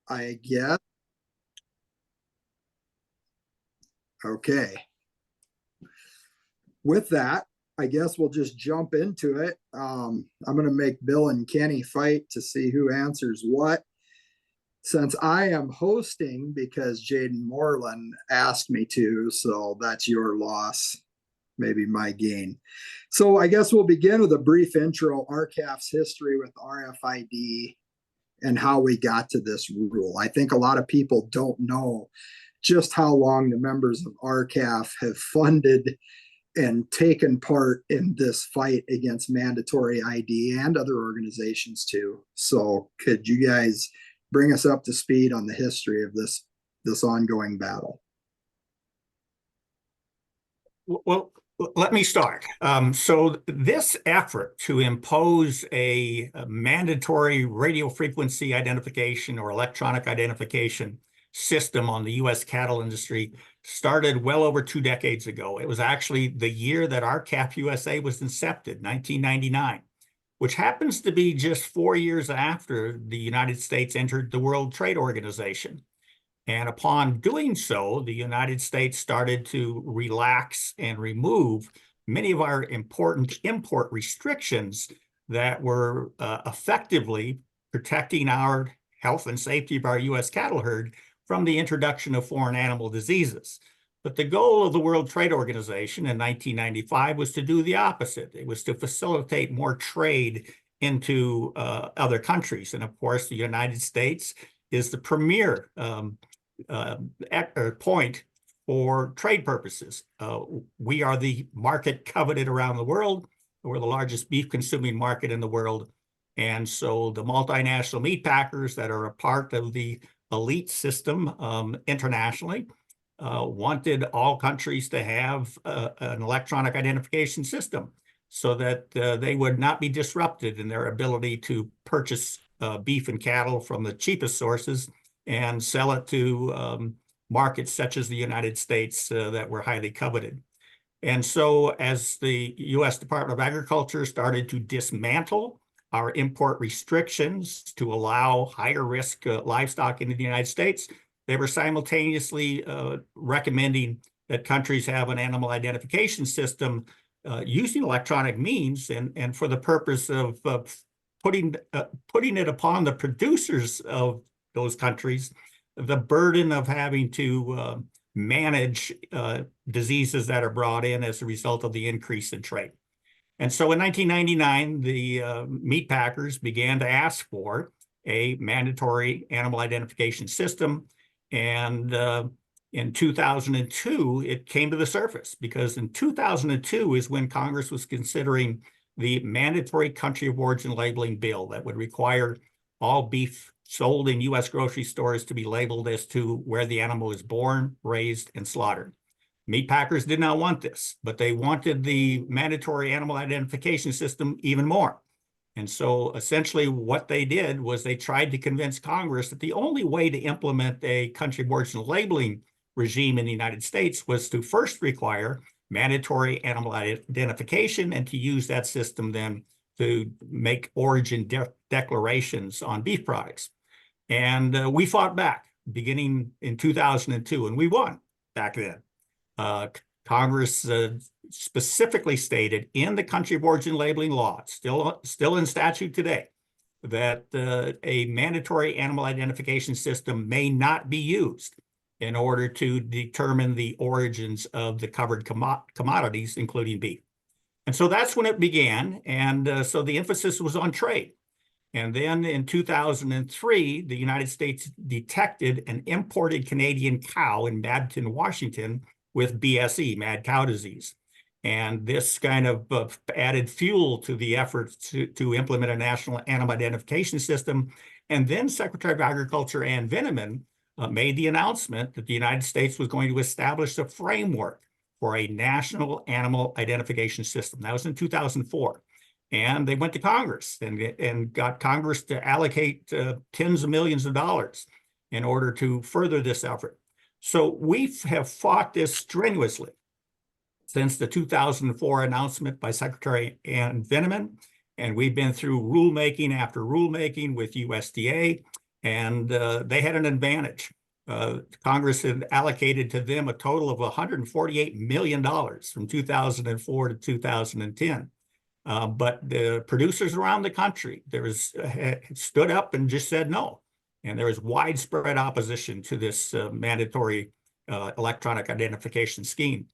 I guess. Okay. With that, I guess we'll just jump into it. I'm going to make Bill and Kenny fight to see who answers what. Since I am hosting because Jaden Moreland asked me to, so that's your loss, maybe my gain. So I guess we'll begin with a brief intro, RCAF's history with RFID and how we got to this rule. I think a lot of people don't know just how long the members of RCAF have funded and taken part in this fight against mandatory ID and other organizations too. So could you guys bring us up to speed on the history of this ongoing battle? Well, let me start. So this effort to impose a mandatory radio frequency identification or electronic identification system on the U.S. cattle industry started well over 2 decades ago. It was actually the year that RCAF USA was incepted, 1999, which happens to be just 4 years after the United States entered the World Trade Organization. And upon doing so, the United States started to relax and remove many of our important import restrictions that were effectively protecting our health and safety of our U.S. cattle herd from the introduction of foreign animal diseases. But the goal of the World Trade Organization in 1995 was to do the opposite. It was to facilitate more trade into other countries. And of course, the United States is the premier point for trade purposes. We are the market coveted around the world. We're the largest beef consuming market in the world. And so the multinational meat packers that are a part of the elite system internationally wanted all countries to have an electronic identification system so that they would not be disrupted in their ability to purchase beef and cattle from the cheapest sources and sell it to markets such as the United States that were highly coveted. And so as the U.S. Department of Agriculture started to dismantle our import restrictions to allow higher risk livestock into the United States, they were simultaneously recommending that countries have an animal identification system using electronic means and for the purpose of putting it upon the producers of those countries the burden of having to manage diseases that are brought in as a result of the increase in trade. And so in 1999, the meat packers began to ask for a mandatory animal identification system. And in 2002, it came to the surface because in 2002 is when Congress was considering the mandatory country of origin labeling bill that would require all beef sold in U.S. grocery stores to be labeled as to where the animal is born, raised, and slaughtered. Meat packers did not want this, but they wanted the mandatory animal identification system even more. And so essentially what they did was they tried to convince Congress that the only way to implement a country of origin labeling regime in the United States was to first require mandatory animal identification and to use that system then to make origin declarations on beef products. And we fought back beginning in 2002, and we won back then. Congress specifically stated in the country of origin labeling law, still in statute today, that a mandatory animal identification system may not be used in order to determine the origins of the covered commodities, including beef. And so that's when it began. And so the emphasis was on trade. And then in 2003, the United States detected an imported Canadian cow in Madison, Washington, with BSE, mad cow disease. And this kind of added fuel to the efforts to implement a national animal identification system. And then Secretary of Agriculture Ann Veneman made the announcement that the United States was going to establish a framework for a national animal identification system. That was in 2004. And they went to Congress and got Congress to allocate tens of millions of dollars in order to further this effort. So we have fought this strenuously since the 2004 announcement by Secretary Ann Veneman. And we've been through rulemaking after rulemaking with USDA and they had an advantage. Congress had allocated to them a total of $148 million from 2004 to 2010. But the producers around the country stood up and just said no. And there was widespread opposition to this mandatory electronic identification scheme.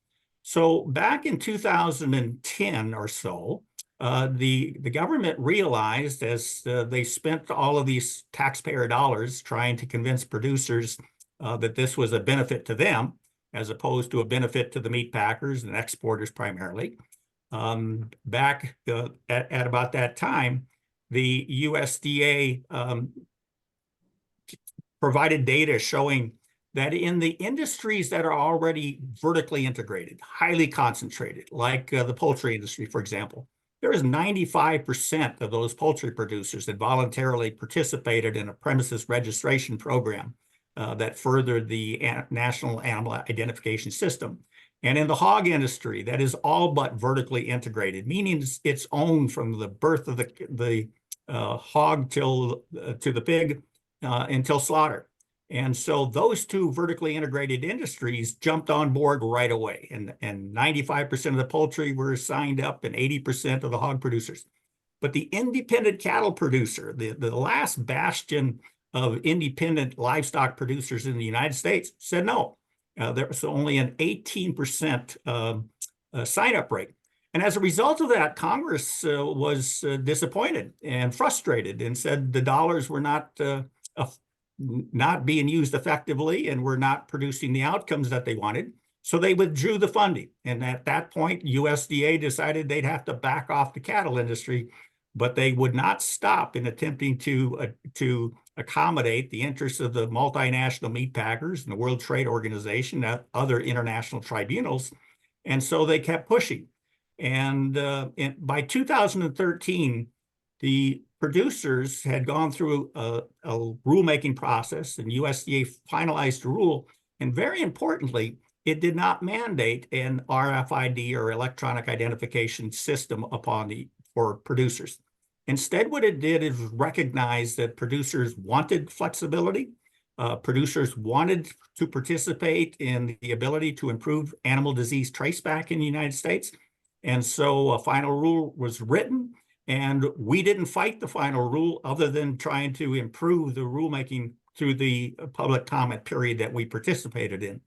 So back in 2010 or so, the government realized, as they spent all of these taxpayer dollars trying to convince producers that this was a benefit to them, as opposed to a benefit to the meat packers and exporters primarily. Back at about that time, the USDA provided data showing that in the industries that are already vertically integrated, highly concentrated, like the poultry industry, for example, there is 95% of those poultry producers that voluntarily participated in a premises registration program that furthered the National Animal Identification System. And in the hog industry, that is all but vertically integrated, meaning it's owned from the birth of the hog to the pig until slaughter. And so those two vertically integrated industries jumped on board right away. And 95% of the poultry were signed up and 80% of the hog producers. But the independent cattle producer, the last bastion of independent livestock producers in the United States, said no. There was only an 18% sign-up rate. And as a result of that, Congress was disappointed and frustrated and said the dollars were not being used effectively and were not producing the outcomes that they wanted. So they withdrew the funding. And at that point, USDA decided they'd have to back off the cattle industry, but they would not stop in attempting to accommodate the interests of the multinational meat packers and the World Trade Organization and other international tribunals. And so they kept pushing. And by 2013, the producers had gone through a rulemaking process, and USDA finalized the rule. And very importantly, it did not mandate an RFID or electronic identification system for producers. Instead, what it did is recognize that producers wanted flexibility. Producers wanted to participate in the ability to improve animal disease traceback in the United States. And so a final rule was written. And we didn't fight the final rule other than trying to improve the rulemaking through the public comment period that we participated in.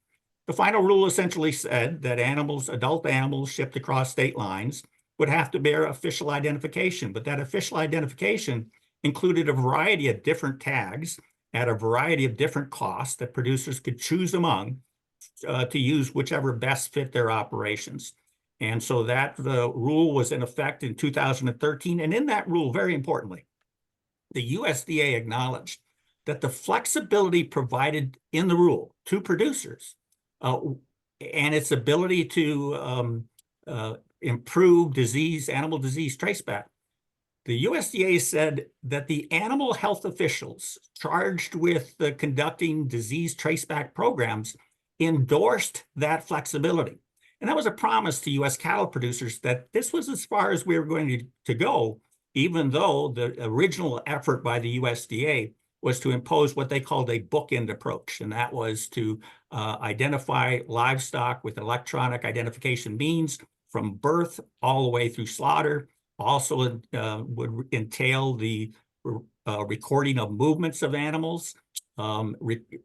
The final rule essentially said that adult animals shipped across state lines would have to bear official identification, but that official identification included a variety of different tags at a variety of different costs that producers could choose among to use whichever best fit their operations. And so that the rule was in effect in 2013. And in that rule, very importantly, the USDA acknowledged that the flexibility provided in the rule to producers and its ability to improve animal disease traceback, the USDA said that the animal health officials charged with conducting disease traceback programs endorsed that flexibility. And that was a promise to U.S. cattle producers that this was as far as we were going to go, even though the original effort by the USDA was to impose what they called a bookend approach. And that was to identify livestock with electronic identification means from birth all the way through slaughter. Also would entail the recording of movements of animals,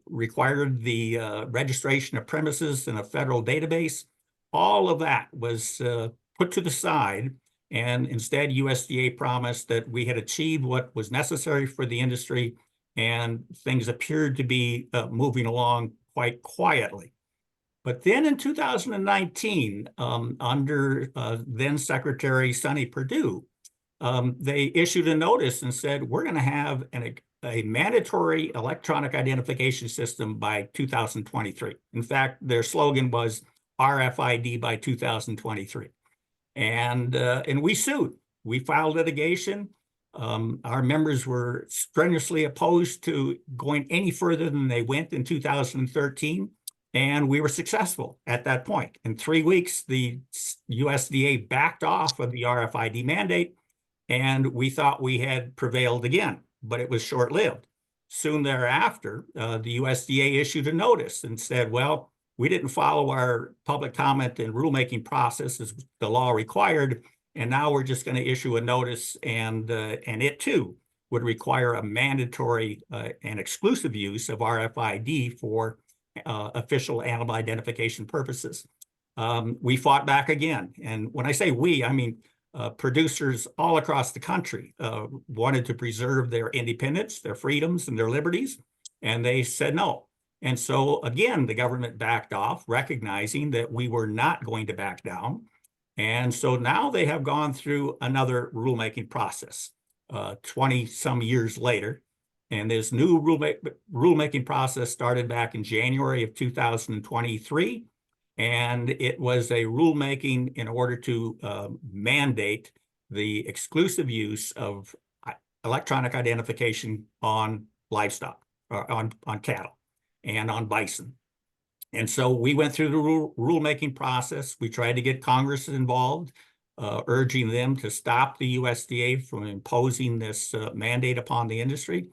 required the registration of premises in a federal database. All of that was put to the side, and instead USDA promised that we had achieved what was necessary for the industry, and things appeared to be moving along quite quietly. But then in 2019, under then Secretary Sonny Perdue, they issued a notice and said, we're going to have a mandatory electronic identification system by 2023. In fact, their slogan was RFID by 2023. And we sued. We filed litigation. Our members were strenuously opposed to going any further than they went in 2013. And we were successful at that point. In 3 weeks, the USDA backed off of the RFID mandate, and we thought we had prevailed again, but it was short-lived. soon thereafter, the USDA issued a notice and said, well, we didn't follow our public comment and rulemaking process as the law required, and now we're just going to issue a notice, and it too would require a mandatory and exclusive use of RFID for official animal identification purposes. We fought back again, and when I say we, I mean producers all across the country wanted to preserve their independence, their freedoms, and their liberties, and they said no. And so again, the government backed off, recognizing that we were not going to back down. And so now they have gone through another rulemaking process, 20 some years later. And this new rulemaking process started back in January of 2023. And it was a rulemaking in order to mandate the exclusive use of electronic identification on livestock, or on cattle and on bison. And so we went through the rulemaking process. We tried to get Congress involved, urging them to stop the USDA from imposing this mandate upon the industry.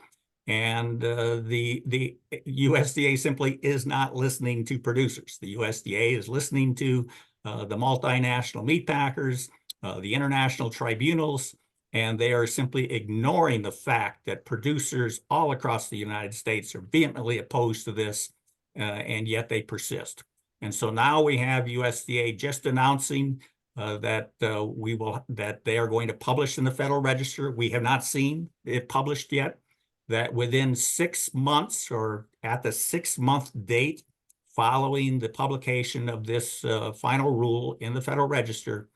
And the USDA simply is not listening to producers. The USDA is listening to the multinational meat packers, the international tribunals, and they are simply ignoring the fact that producers all across the United States are vehemently opposed to this, and yet they persist. And so now we have USDA just announcing that they are going to publish in the Federal Register. We have not seen it published yet. That within 6 months, or at the 6-month date following the publication of this final rule in the Federal Register,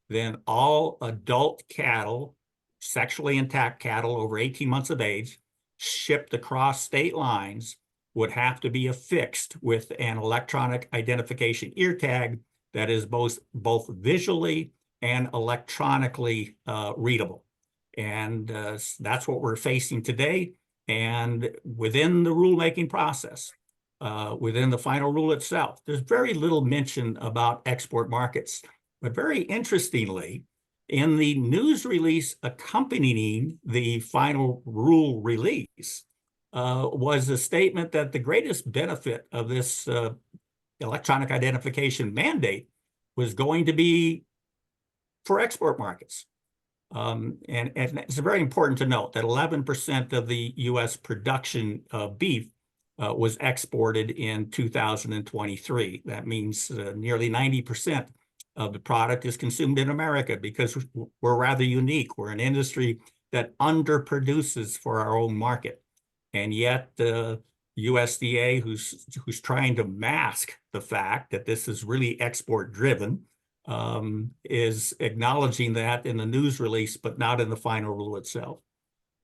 then all adult cattle, sexually intact cattle over 18 months of age, shipped across state lines would have to be affixed with an electronic identification ear tag that is both visually and electronically readable. And that's what we're facing today. And within the rulemaking process, within the final rule itself, there's very little mention about export markets. But very interestingly, in the news release accompanying the final rule release was a statement that the greatest benefit of this electronic identification mandate was going to be for export markets. And it's very important to note that 11% of the U.S. production of beef was exported in 2023. That means nearly 90% of the product is consumed in America, because we're rather unique. We're an industry that underproduces for our own market. And yet the USDA, who's trying to mask the fact that this is really export driven, is acknowledging that in the news release, but not in the final rule itself.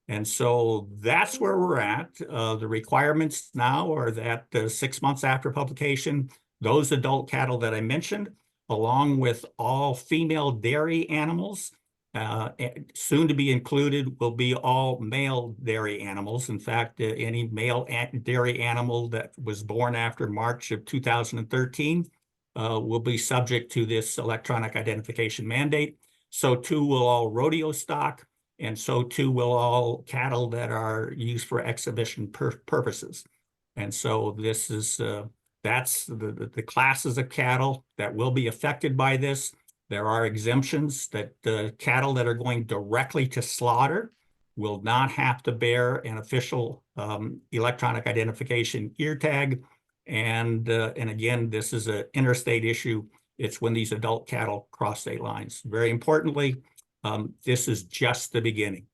And so that's where we're at. The requirements now are that 6 months after publication, those adult cattle that I mentioned, along with all female dairy animals, soon to be included will be all male dairy animals. In fact, any male dairy animal that was born after March of 2013 will be subject to this electronic identification mandate. So too will all rodeo stock, and so too will all cattle that are used for exhibition purposes. And so this is that's the classes of cattle that will be affected by this. There are exemptions that cattle that are going directly to slaughter will not have to bear an official electronic identification ear tag. And again, this is an interstate issue. It's when these adult cattle cross state lines. Very importantly, this is just the beginning,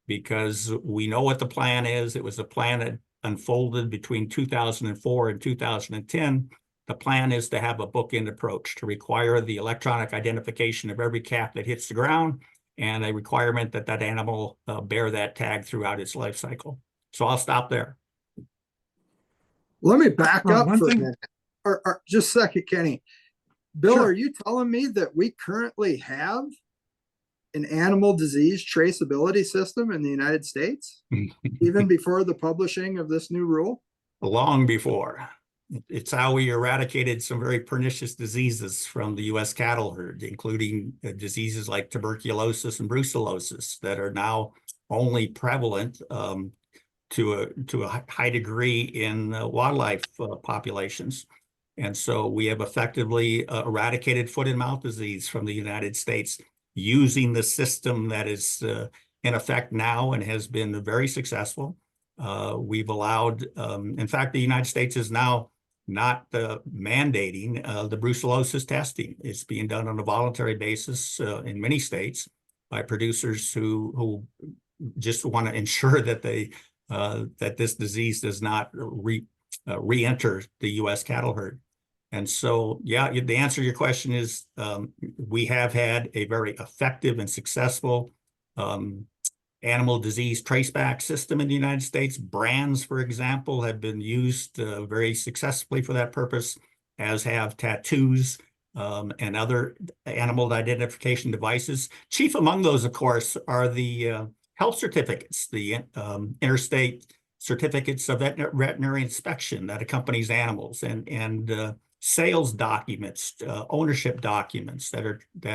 because we know what the plan is. It was a plan that unfolded between 2004 and 2010. The plan is to have a bookend approach, to require the electronic identification of every calf that hits the ground, and a requirement that that animal bear that tag throughout its life cycle. So I'll stop there. Let me back up for a minute. Or just a second, Kenny. Bill, Sure. Are you telling me that we currently have an animal disease traceability system in the United States, even before the publishing of this new rule? Long before. It's how we eradicated some very pernicious diseases from the U.S. cattle herd, including diseases like tuberculosis and brucellosis that are now only prevalent to a high degree in wildlife populations. And so we have effectively eradicated foot and mouth disease from the United States using the system that is in effect now and has been very successful. We've allowed, in fact, the United States is now not mandating the brucellosis testing. It's being done on a voluntary basis in many states by producers who just want to ensure that that this disease does not re-enter the U.S. cattle herd. And so, yeah, the answer to your question is we have had a very effective and successful animal disease traceback system in the United States. Brands, for example, have been used very successfully for that purpose, as have tattoos and other animal identification devices. Chief among those, of course, are the health certificates, the interstate certificates of veterinary inspection that accompanies animals, and sales documents, ownership documents that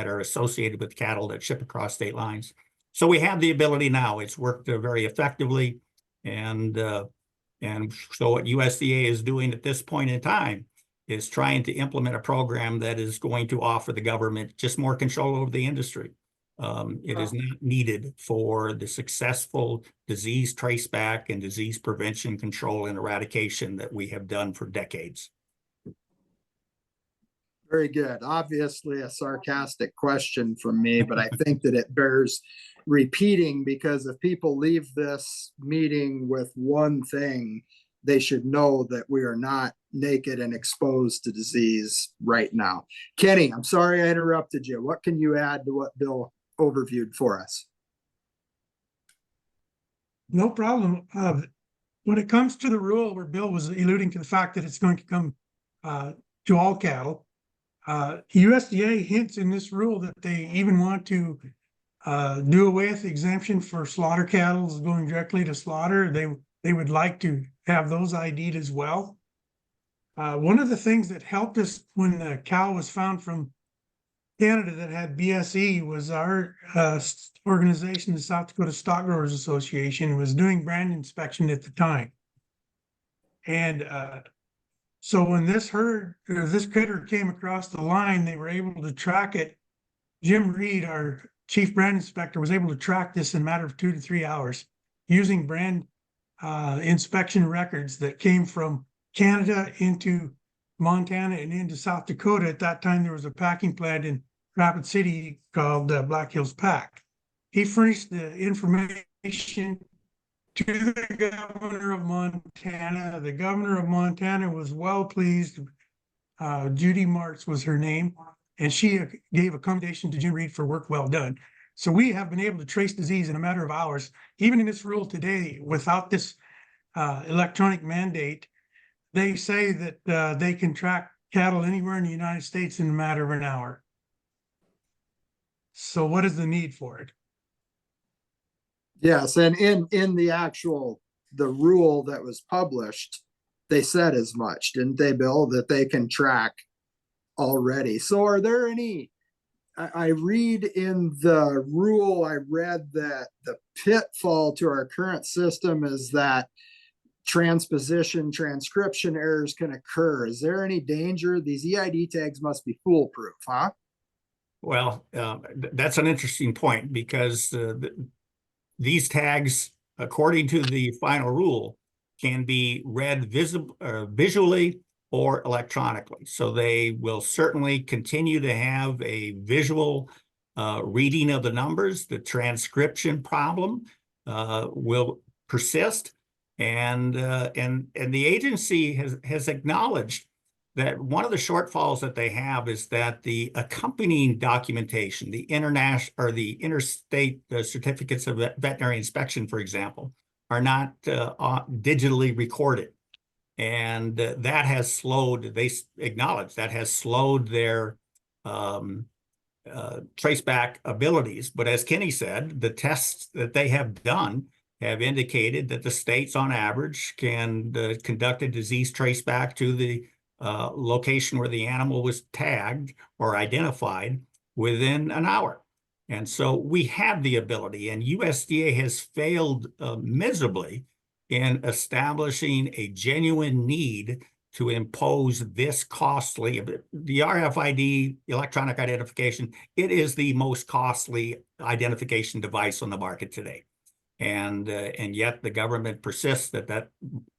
are associated with cattle that ship across state lines. So we have the ability now. It's worked very effectively, and so what USDA is doing at this point in time is trying to implement a program that is going to offer the government just more control over the industry. It is not needed for the successful disease traceback and disease prevention, control, and eradication that we have done for decades. Very good. Obviously a sarcastic question from me, but I think that it bears repeating, because if people leave this meeting with one thing, they should know that we are not naked and exposed to disease right now. Kenny, I'm sorry I interrupted you. What can you add to what Bill overviewed for us? No problem. When it comes to the rule where Bill was alluding to the fact that it's going to come to all cattle, USDA hints in this rule that they even want to do away with the exemption for slaughter cattle going directly to slaughter. They would like to have those ID'd as well. One of the things that helped us when the cow was found from Canada that had BSE was our organization, the South Dakota Stock Growers Association, was doing brand inspection at the time. And so when this critter came across the line, they were able to track it. Jim Reed, our chief brand inspector, was able to track this in a matter of 2 to 3 hours using brand inspection records that came from Canada into Montana and into South Dakota. At that time, there was a packing plant in Rapid City called Black Hills Pack. He furnished the information to the governor of Montana. The governor of Montana was well pleased. Judy Martz was her name, and she gave a commendation to Jim Reed for work well done. So we have been able to trace disease in a matter of hours, even in this rule today, without this electronic mandate. They say that they can track cattle anywhere in the United States in a matter of an hour. So what is the need for it? Yes, and in the rule that was published, they said as much, didn't they, Bill, that they can track already. So are there any, I read in the rule, I read that the pitfall to our current system is that transposition, transcription errors can occur. Is there any danger? These EID tags must be foolproof, huh? Well, that's an interesting point, because these tags, according to the final rule, can be read visually or electronically. So they will certainly continue to have a visual reading of the numbers. The transcription problem will persist, and the agency has acknowledged that one of the shortfalls that they have is that the accompanying documentation, the international or the interstate certificates of veterinary inspection, for example, are not digitally recorded. And that has slowed, they acknowledge that has slowed their traceback abilities. But as Kenny said, the tests that they have done have indicated that the states on average can conduct a disease traceback to the location where the animal was tagged or identified within an hour. And so we have the ability, and USDA has failed miserably in establishing a genuine need to impose this costly, the RFID, electronic identification, it is the most costly identification device on the market today. And yet the government persists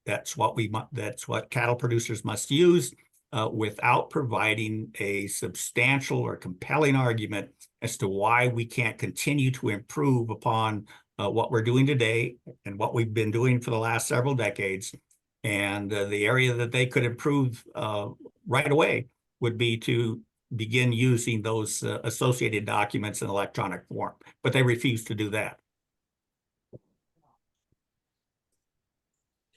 that's what cattle producers must use, without providing a substantial or compelling argument as to why we can't continue to improve upon what we're doing today and what we've been doing for the last several decades. And the area that they could improve right away would be to begin using those associated documents in electronic form, but they refuse to do that.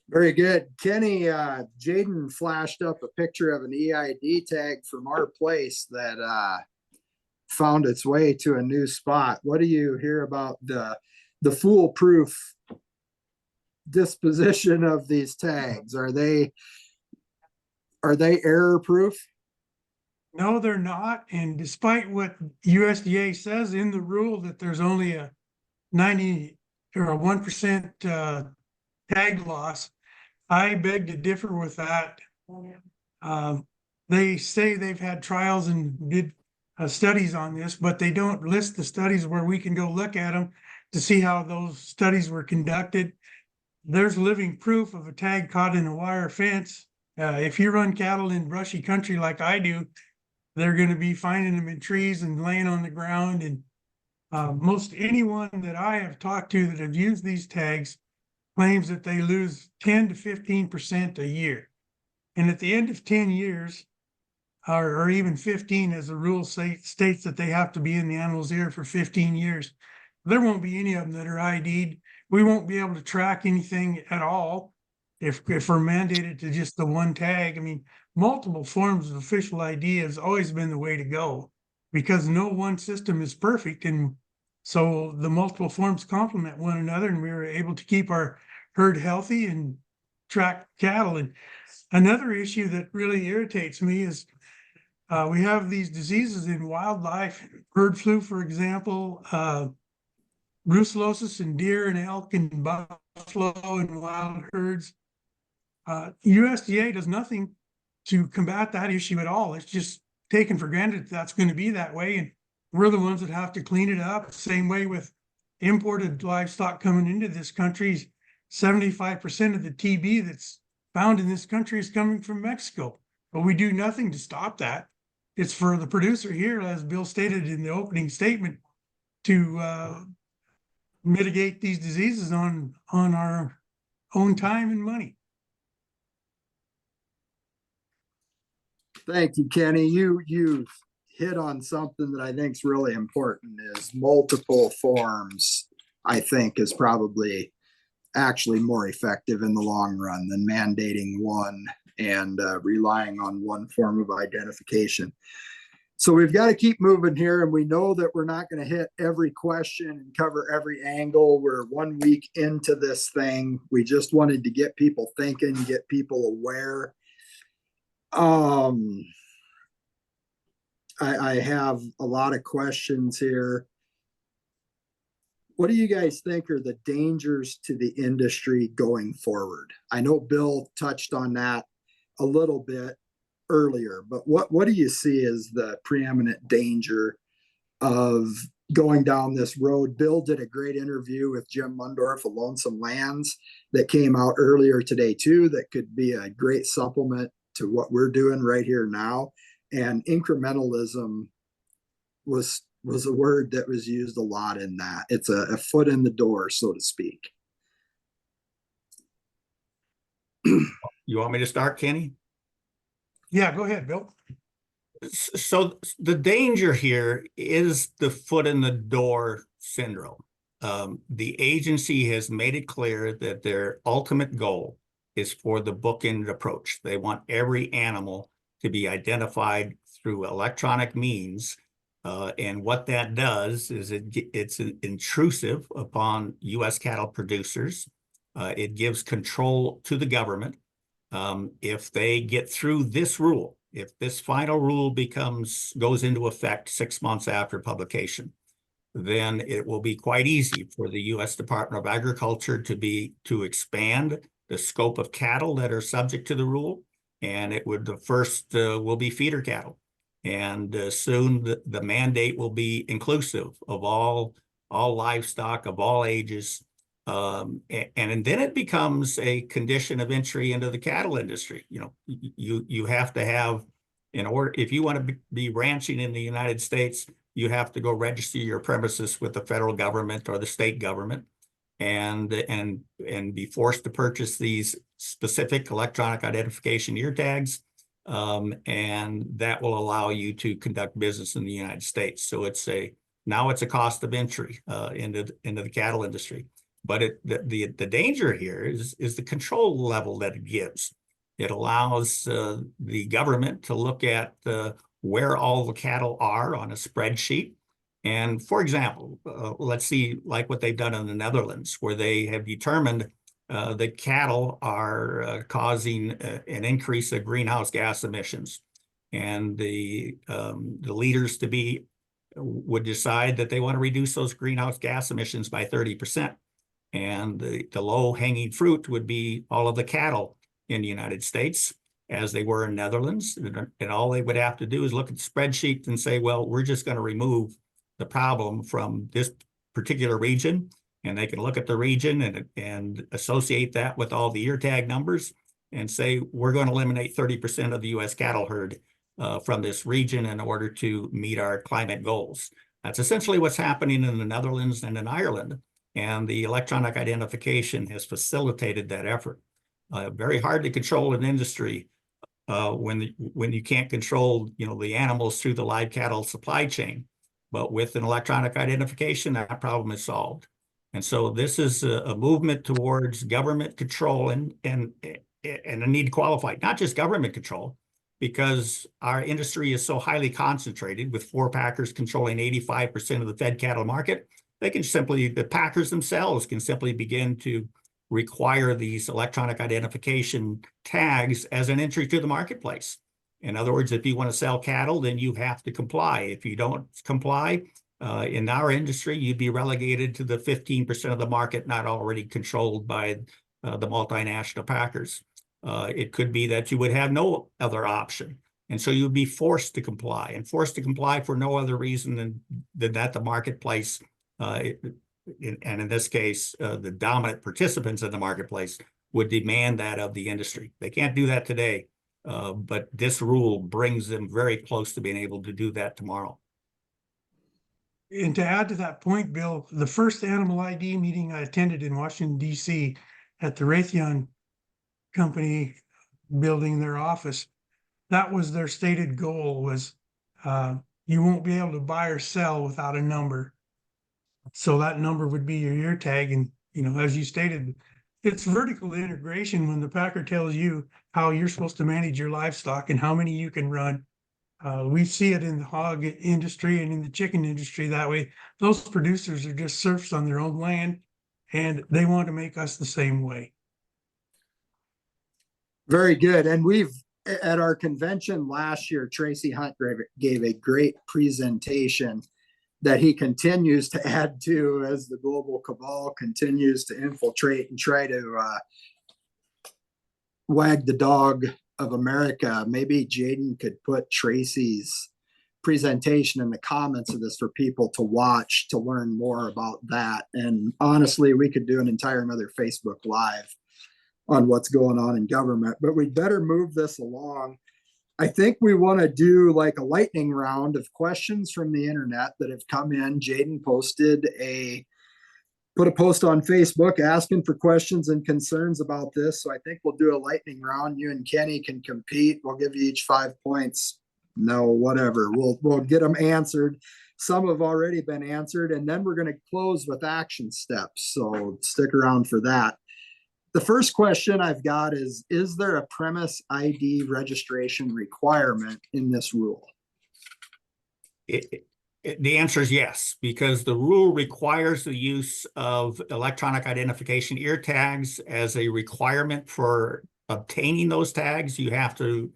Very good. Kenny, Jaden flashed up a picture of an EID tag from our place that found its way to a new spot. What do you hear about the foolproof disposition of these tags? Are they error proof? No, they're not. And despite what USDA says in the rule that there's only a 90 or a 1% tag loss, I beg to differ with that. They say they've had trials and did studies on this, but they don't list the studies where we can go look at them to see how those studies were conducted. There's living proof of a tag caught in a wire fence. If you run cattle in brushy country like I do, they're going to be finding them in trees and laying on the ground. And most anyone that I have talked to that have used these tags claims that they lose 10 to 15% a year. And at the end of 10 years, or even 15, as the rule states that they have to be in the animal's ear for 15 years, there won't be any of them that are ID'd. We won't be able to track anything at all if we're mandated to just the one tag. I mean, multiple forms of official ID has always been the way to go because no one system is perfect. And so the multiple forms complement one another, and we were able to keep our herd healthy and track cattle. And another issue that really irritates me is we have these diseases in wildlife, bird flu, for example, brucellosis in deer and elk and buffalo and wild herds. USDA does nothing to combat that issue at all. It's just taken for granted that's going to be that way. And we're the ones that have to clean it up. Same way with imported livestock coming into this country. 75% of the TB that's found in this country is coming from Mexico, but we do nothing to stop that. It's for the producer here, as Bill stated in the opening statement, to mitigate these diseases on our own time and money. Thank you, Kenny. You hit on something that I think is really important, is multiple forms, I think, is probably actually more effective in the long run than mandating one and relying on one form of identification. So we've got to keep moving here, and we know that we're not going to hit every question and cover every angle. We're 1 week into this thing. We just wanted to get people thinking, get people aware. I have a lot of questions here. What do you guys think are the dangers to the industry going forward? I know Bill touched on that a little bit earlier, but what do you see as the preeminent danger of going down this road? Bill did a great interview with Jim Mundorf of Lonesome Lands that came out earlier today too, that could be a great supplement to what we're doing right here now. And incrementalism was a word that was used a lot in that. It's a foot in the door, so to speak. You want me to start, Kenny? Yeah, go ahead, Bill. So the danger here is the foot in the door syndrome. The agency has made it clear that their ultimate goal is for the bookend approach. They want every animal to be identified through electronic means. And what that does is it's intrusive upon U.S. cattle producers. It gives control to the government. If they get through this rule, if this final rule goes into effect 6 months after publication, then it will be quite easy for the U.S. Department of Agriculture to expand the scope of cattle that are subject to the rule. And the first will be feeder cattle. And soon the mandate will be inclusive of all livestock of all ages. And then it becomes a condition of entry into the cattle industry. You have to have, in order, if you want to be ranching in the United States, you have to go register your premises with the federal government or the state government, and be forced to purchase these specific electronic identification ear tags, and that will allow you to conduct business in the United States. So now it's a cost of entry into the cattle industry. But the danger here is the control level that it gives. It allows the government to look at where all the cattle are on a spreadsheet. And for example, let's see like what they've done in the Netherlands, where they have determined that cattle are causing an increase of greenhouse gas emissions. And the leaders would decide that they want to reduce those greenhouse gas emissions by 30%. And the low-hanging fruit would be all of the cattle in the United States, as they were in Netherlands. And all they would have to do is look at the spreadsheet and say, well, we're just going to remove the problem from this particular region. And they can look at the region and associate that with all the ear tag numbers and say, we're going to eliminate 30% of the U.S. cattle herd from this region in order to meet our climate goals. That's essentially what's happening in the Netherlands and in Ireland. And the electronic identification has facilitated that effort. Very hard to control an industry when you can't control, the animals through the live cattle supply chain. But with an electronic identification, that problem is solved. And so this is a movement towards government control and a need to qualify, not just government control, because our industry is so highly concentrated, with 4 packers controlling 85% of the fed cattle market. The packers themselves can simply begin to require these electronic identification tags as an entry to the marketplace. In other words, if you want to sell cattle, then you have to comply. If you don't comply, in our industry, you'd be relegated to the 15% of the market not already controlled by the multinational packers. It could be that you would have no other option. And so you'd be forced to comply, and forced to comply for no other reason than that the marketplace, and in this case, the dominant participants in the marketplace would demand that of the industry. They can't do that today, but this rule brings them very close to being able to do that tomorrow. And to add to that point, Bill, the first animal ID meeting I attended in Washington, D.C. at the Raytheon company building their office, that was their stated goal, was you won't be able to buy or sell without a number. So that number would be your ear tag. And, as you stated, it's vertical integration when the packer tells you how you're supposed to manage your livestock and how many you can run. We see it in the hog industry and in the chicken industry that way. Those producers are just serfs on their own land, and they want to make us the same way. Very good. And at our convention last year, Tracy Hunt gave a great presentation that he continues to add to as the global cabal continues to infiltrate and try to wag the dog of America. Maybe Jaden could put Tracy's presentation in the comments of this for people to watch, to learn more about that. And honestly, we could do an entire another Facebook Live on what's going on in government, but we'd better move this along. I think we want to do like a lightning round of questions from the internet that have come in. Jaden put a post on Facebook asking for questions and concerns about this. So I think we'll do a lightning round. You and Kenny can compete. We'll give you each 5 points. No, whatever. We'll get them answered. Some have already been answered, and then we're going to close with action steps. So stick around for that. The first question I've got is there a premise ID registration requirement in this rule? The answer is yes, because the rule requires the use of electronic identification ear tags as a requirement for obtaining those tags. You have to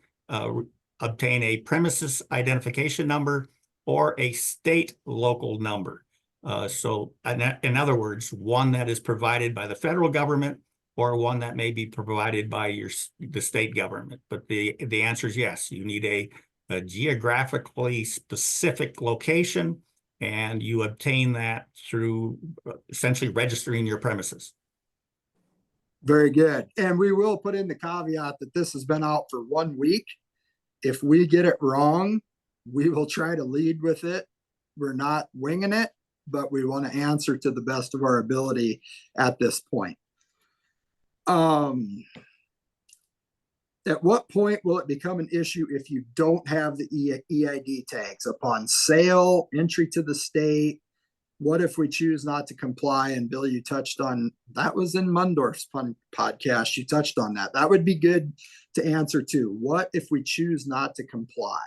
obtain a premises identification number or a state local number. So in other words, one that is provided by the federal government or one that may be provided by the state government. But the answer is yes, you need a geographically specific location, and you obtain that through essentially registering your premises. Very good. And we will put in the caveat that this has been out for 1 week. If we get it wrong, we will try to lead with it. We're not winging it, but we want to answer to the best of our ability at this point. At what point will it become an issue if you don't have the EID tags? Upon sale, entry to the state? What if we choose not to comply? And Bill, you touched on, that was in Mundorf's podcast. You touched on that. That would be good to answer too. What if we choose not to comply?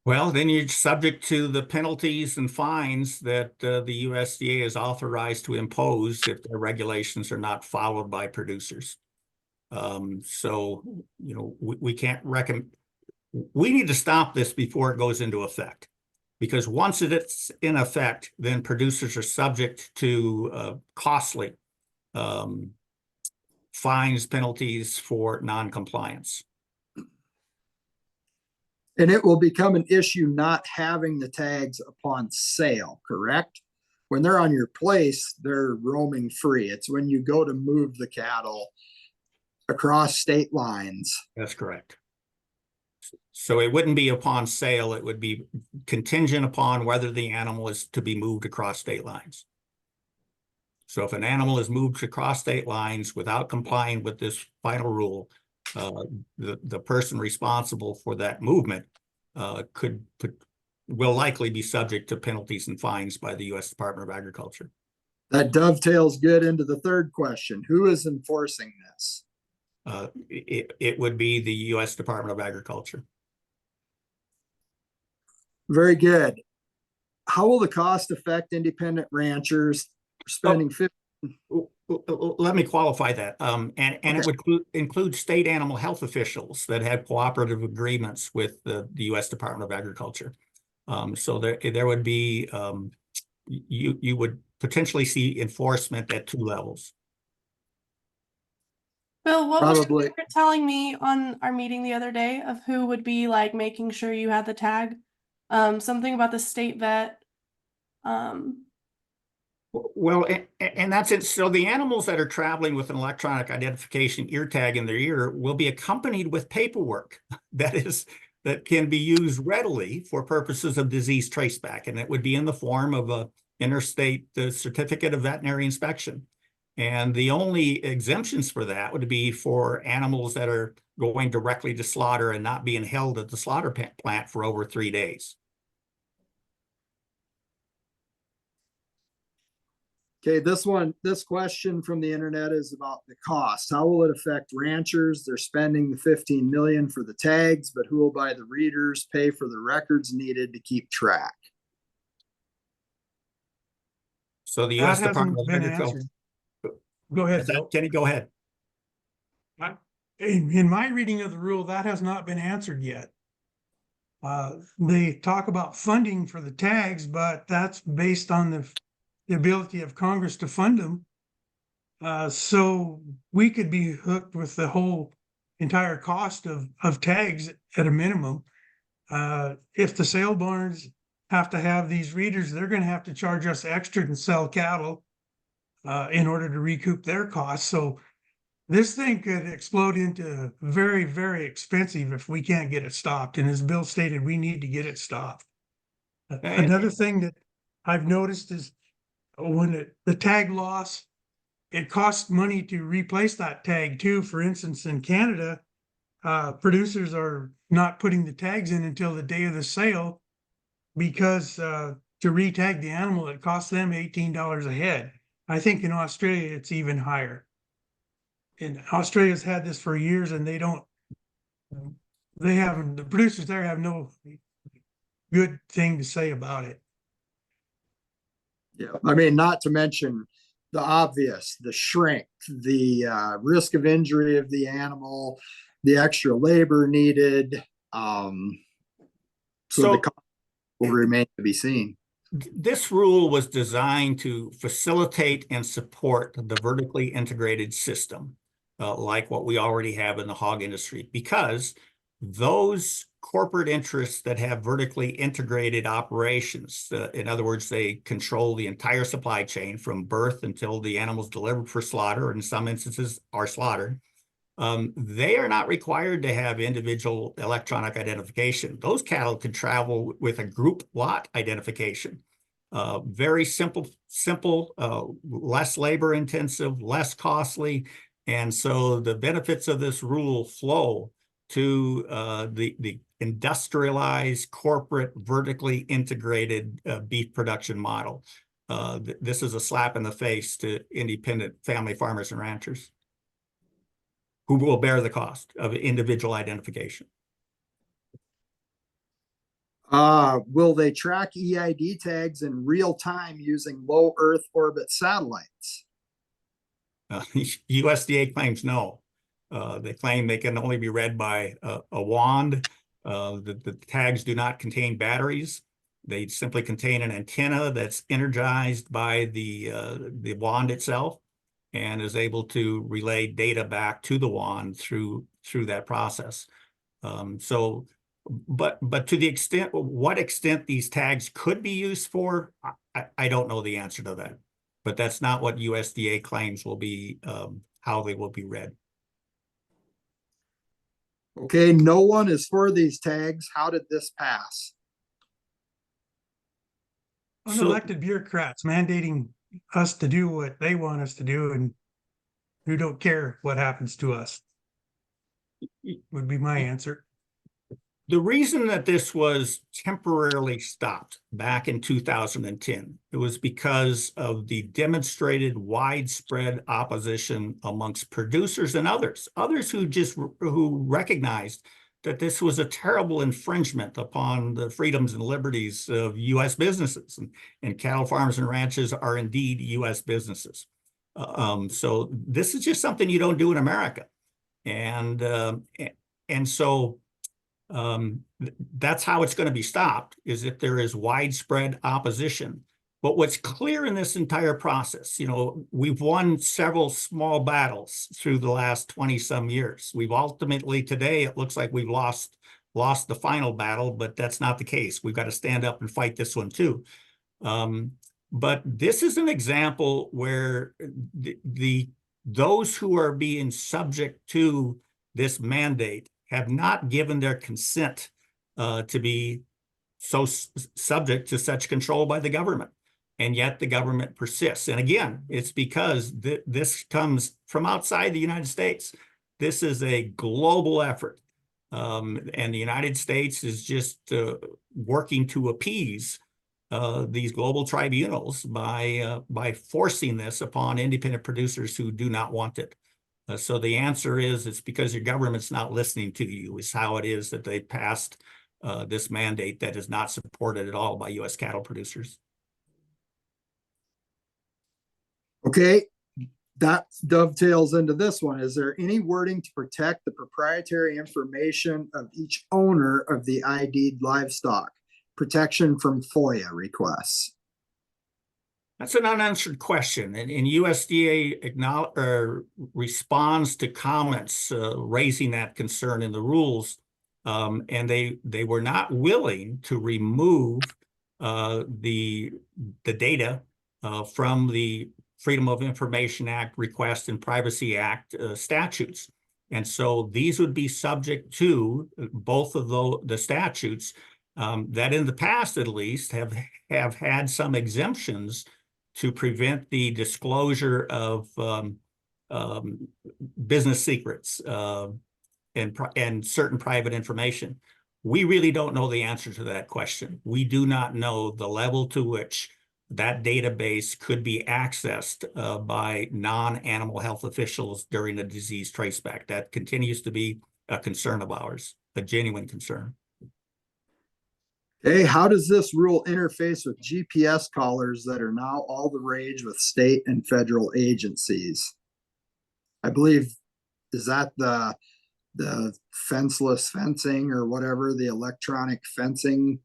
Well, then you're subject to the penalties and fines that the USDA is authorized to impose if their regulations are not followed by producers. So, you know, we can't recommend, we need to stop this before it goes into effect. Because once it's in effect, then producers are subject to costly fines, penalties for non-compliance. And it will become an issue not having the tags upon sale, correct? When they're on your place, they're roaming free. It's when you go to move the cattle across state lines. That's correct. So it wouldn't be upon sale, it would be contingent upon whether the animal is to be moved across state lines. So if an animal is moved across state lines without complying with this final rule, the person responsible for that movement will likely be subject to penalties and fines by the U.S. Department of Agriculture. That dovetails good into the third question. Who is enforcing this? It would be the U.S. Department of Agriculture. Very good. How will the cost affect independent ranchers spending Let me qualify that. And Okay. it would include state animal health officials that have cooperative agreements with the U.S. Department of Agriculture. So there would be, you would potentially see enforcement at 2 levels. Bill, what was Probably. you were telling me on our meeting the other day of who would be like making sure you had the tag? Something about the state vet. Well, and that's it. So the animals that are traveling with an electronic identification ear tag in their ear will be accompanied with paperwork that can be used readily for purposes of disease traceback, and it would be in the form of a interstate certificate of veterinary inspection. And the only exemptions for that would be for animals that are going directly to slaughter and not being held at the slaughter plant for over 3 days. Okay, this question from the internet is about the cost. How will it affect ranchers? They're spending the $15 million for the tags, but who will buy the readers, pay for the records needed to keep track? So the U.S. That Department hasn't of been Agriculture. answered. Go ahead, Bill. Kenny, go ahead. In my reading of the rule, that has not been answered yet. They talk about funding for the tags, but that's based on the ability of Congress to fund them. So we could be hooked with the whole entire cost of tags at a minimum. If the sale barns have to have these readers, they're going to have to charge us extra to sell cattle in order to recoup their costs. So this thing could explode into very, very expensive if we can't get it stopped. And as Bill stated, we need to get it stopped. Another thing that I've noticed is when the tag loss, it costs money to replace that tag too. For instance, in Canada, producers are not putting the tags in until the day of the sale because to retag the animal, it costs them $18 a head. I think in Australia, it's even higher. And Australia's had this for years and the producers there have no good thing to say about it. Yeah, I mean, not to mention the obvious, the shrink, the risk of injury of the animal, the extra labor needed. So the cost will remain to be seen. This rule was designed to facilitate and support the vertically integrated system, like what we already have in the hog industry, because those corporate interests that have vertically integrated operations, in other words, they control the entire supply chain from birth until the animal's delivered for slaughter, or in some instances are slaughtered. They are not required to have individual electronic identification. Those cattle can travel with a group lot identification. Very simple, less labor intensive, less costly. And so the benefits of this rule flow to the industrialized, corporate, vertically integrated beef production model. This is a slap in the face to independent family farmers and ranchers who will bear the cost of individual identification. Will they track EID tags in real time using low Earth orbit satellites? USDA claims no. They claim they can only be read by a wand. The tags do not contain batteries. They simply contain an antenna that's energized by the wand itself and is able to relay data back to the wand through that process. But to the extent, what extent these tags could be used for, I don't know the answer to that. But that's not what USDA claims will be, how they will be read. Okay, no one is for these tags. How did this pass? Unelected bureaucrats mandating us to do what they want us to do, and who don't care what happens to us, would be my answer. The reason that this was temporarily stopped back in 2010, it was because of the demonstrated widespread opposition amongst producers and others who recognized that this was a terrible infringement upon the freedoms and liberties of U.S. businesses, and cattle farms and ranches are indeed U.S. businesses. So this is just something you don't do in America, and so. That's how it's going to be stopped, is if there is widespread opposition. But what's clear in this entire process, we've won several small battles through the last 20 some years. We've ultimately today, it looks like we've lost the final battle, but that's not the case. We've got to stand up and fight this one too. But this is an example where those who are being subject to this mandate have not given their consent to be so subject to such control by the government. And yet the government persists. And again, it's because this comes from outside the United States. This is a global effort. And the United States is just working to appease these global tribunals by forcing this upon independent producers who do not want it. So the answer is, it's because your government's not listening to you, is how it is that they passed this mandate that is not supported at all by U.S. cattle producers. Okay, That dovetails into this one. Is there any wording to protect the proprietary information of each owner of the ID'd livestock? Protection from FOIA requests? That's an unanswered question, and USDA responds to comments raising that concern in the rules, and they were not willing to remove the data from the Freedom of Information Act request and Privacy Act statutes, and so these would be subject to both of the statutes that, in the past at least, have had some exemptions to prevent the disclosure of business secrets and certain private information. We really don't know the answer to that question. We do not know the level to which that database could be accessed by non-animal health officials during a disease traceback. That continues to be a concern of ours, a genuine concern. Okay, how does this rule interface with GPS collars that are now all the rage with state and federal agencies? I believe, is that the fenceless fencing or whatever, the electronic fencing?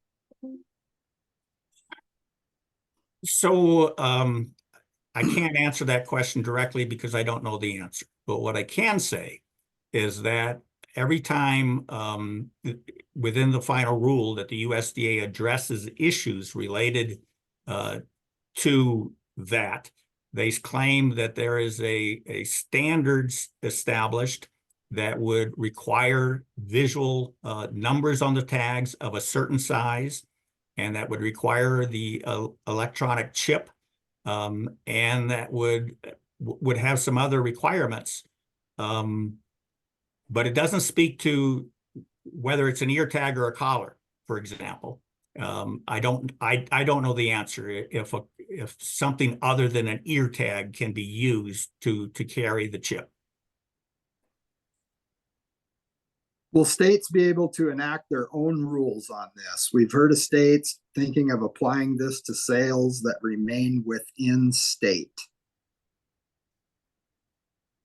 So I can't answer that question directly because I don't know the answer. But what I can say is that every time within the final rule that the USDA addresses issues related to that, they claim that there is a standards established that would require visual numbers on the tags of a certain size, and that would require the electronic chip, and that would have some other requirements. But it doesn't speak to whether it's an ear tag or a collar, for example. I don't know the answer if something other than an ear tag can be used to carry the chip. Will states be able to enact their own rules on this? We've heard of states thinking of applying this to sales that remain within state.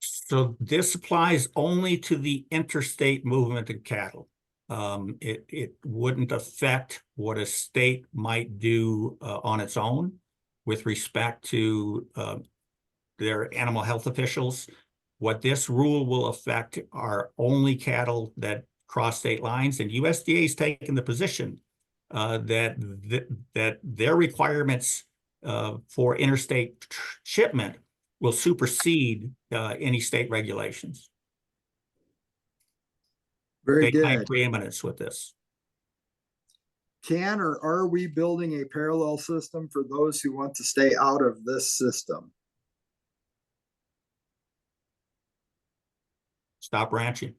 So this applies only to the interstate movement of cattle. It wouldn't affect what a state might do on its own with respect to their animal health officials. What this rule will affect are only cattle that cross state lines, and USDA has taken the position that their requirements for interstate shipment will supersede any state regulations. Very They claim good. preeminence with this. Can or are we building a parallel system for those who want to stay out of this system? Stop ranching.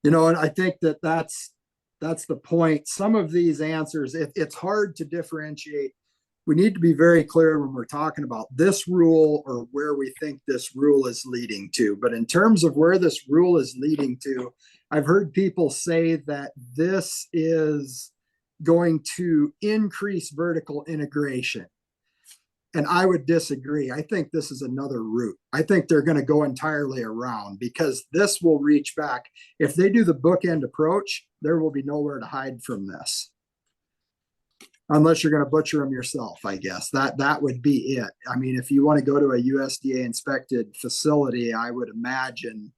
You know, and I think that that's the point. Some of these answers, it's hard to differentiate. We need to be very clear when we're talking about this rule or where we think this rule is leading to. But in terms of where this rule is leading to, I've heard people say that this is going to increase vertical integration. And I would disagree. I think this is another route. I think they're going to go entirely around because this will reach back. If they do the bookend approach, there will be nowhere to hide from this. Unless you're going to butcher them yourself, I guess. That would be it. I mean, if you want to go to a USDA inspected facility, I would imagine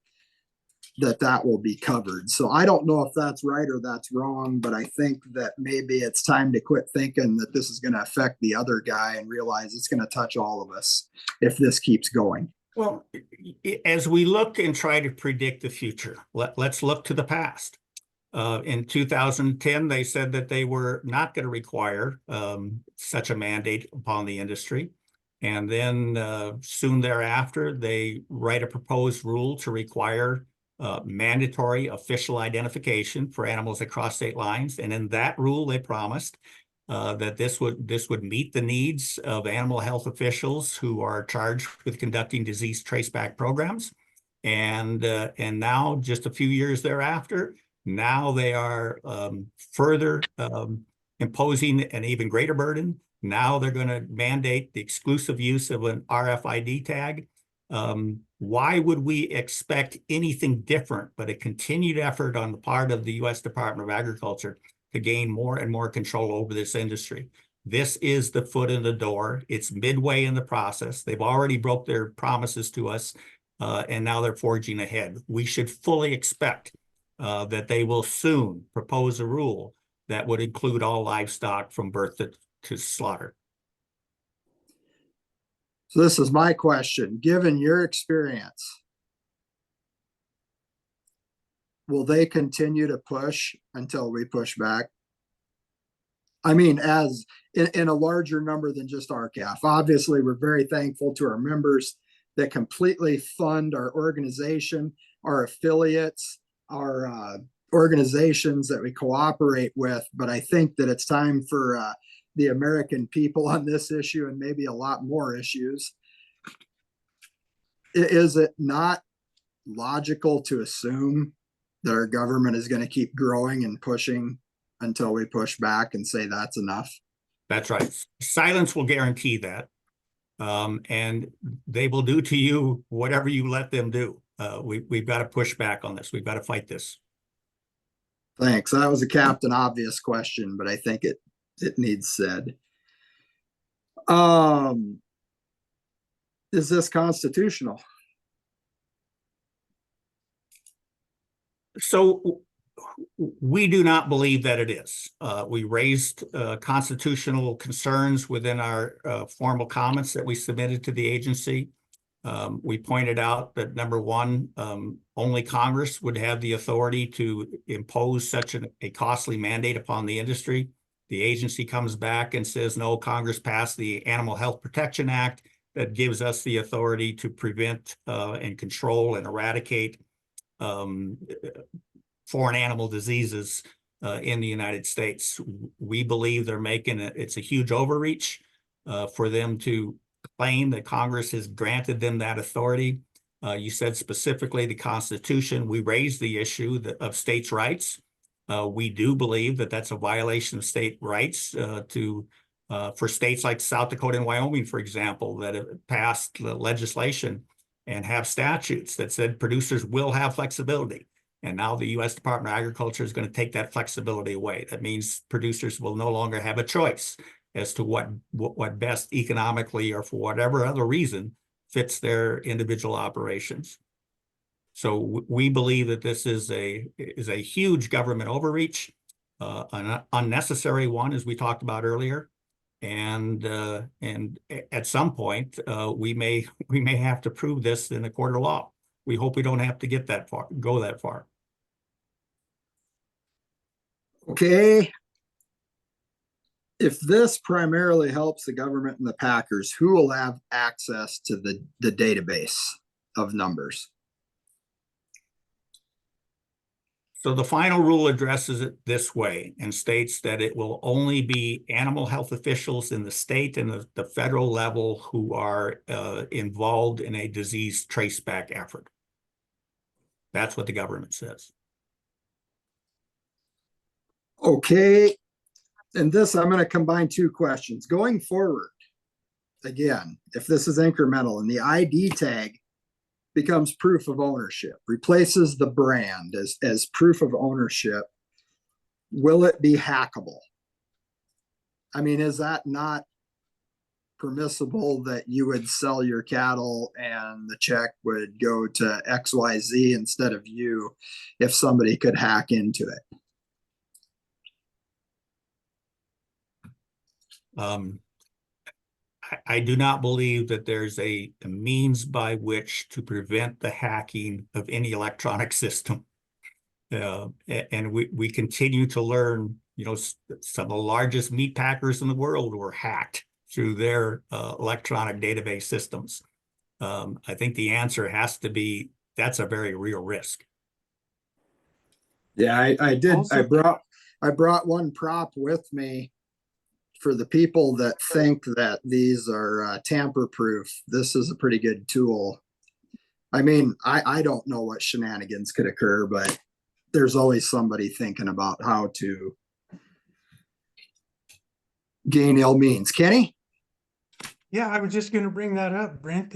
that will be covered. So I don't know if that's right or that's wrong, but I think that maybe it's time to quit thinking that this is going to affect the other guy and realize it's going to touch all of us if this keeps going. Well, as we look and try to predict the future, let's look to the past. In 2010, they said that they were not going to require such a mandate upon the industry. And then soon thereafter, they write a proposed rule to require mandatory official identification for animals that cross state lines. And in that rule, they promised that this would meet the needs of animal health officials who are charged with conducting disease traceback programs. And now, just a few years thereafter, now they are further imposing an even greater burden. Now they're going to mandate the exclusive use of an RFID tag. Why would we expect anything different but a continued effort on the part of the U.S. Department of Agriculture to gain more and more control over this industry? This is the foot in the door. It's midway in the process. They've already broke their promises to us, and now they're forging ahead. We should fully expect that they will soon propose a rule that would include all livestock from birth to slaughter. So this is my question. Given your experience, will they continue to push until we push back? I mean, as in a larger number than just RCAF. Obviously, we're very thankful to our members that completely fund our organization, our affiliates, our organizations that we cooperate with. But I think that it's time for the American people on this issue and maybe a lot more issues. Is it not logical to assume that our government is going to keep growing and pushing until we push back and say that's enough? That's right. Silence will guarantee that. And they will do to you whatever you let them do. We've got to push back on this. We've got to fight this. Thanks. That was a Captain Obvious question, but I think it it needs said. Is this constitutional? So we do not believe that it is. We raised constitutional concerns within our formal comments that we submitted to the agency. We pointed out that number one, only Congress would have the authority to impose such a costly mandate upon the industry. The agency comes back and says, no, Congress passed the Animal Health Protection Act that gives us the authority to prevent and control and eradicate foreign animal diseases in the United States. We believe they're making it's a huge overreach for them to claim that Congress has granted them that authority. You said specifically the Constitution. We raised the issue of states' rights. We do believe that that's a violation of state rights for states like South Dakota and Wyoming, for example, that have passed legislation and have statutes that said producers will have flexibility. And now the U.S. Department of Agriculture is going to take that flexibility away. That means producers will no longer have a choice as to what best economically or for whatever other reason fits their individual operations. So we believe that this is a huge government overreach, an unnecessary one, as we talked about earlier. And at some point, we may have to prove this in a court of law. We hope we don't have to go that far. Okay. If this primarily helps the government and the packers, who will have access to the database of numbers? So the final rule addresses it this way and states that it will only be animal health officials in the state and the federal level who are involved in a disease traceback effort. That's what the government says. Okay. And this, I'm going to combine two questions. Going forward, again, if this is incremental and the ID tag becomes proof of ownership, replaces the brand as proof of ownership, will it be hackable? I mean, is that not permissible that you would sell your cattle and the check would go to XYZ instead of you if somebody could hack into it? I do not believe that there's a means by which to prevent the hacking of any electronic system. And we continue to learn, some of the largest meat packers in the world were hacked through their electronic database systems. I think the answer has to be, that's a very real risk. Yeah, I did. Also, I brought one prop with me for the people that think that these are tamper proof. This is a pretty good tool. I mean, I don't know what shenanigans could occur, but there's always somebody thinking about how to gain ill means. Kenny? yeah, I was just going to bring that up, Brent,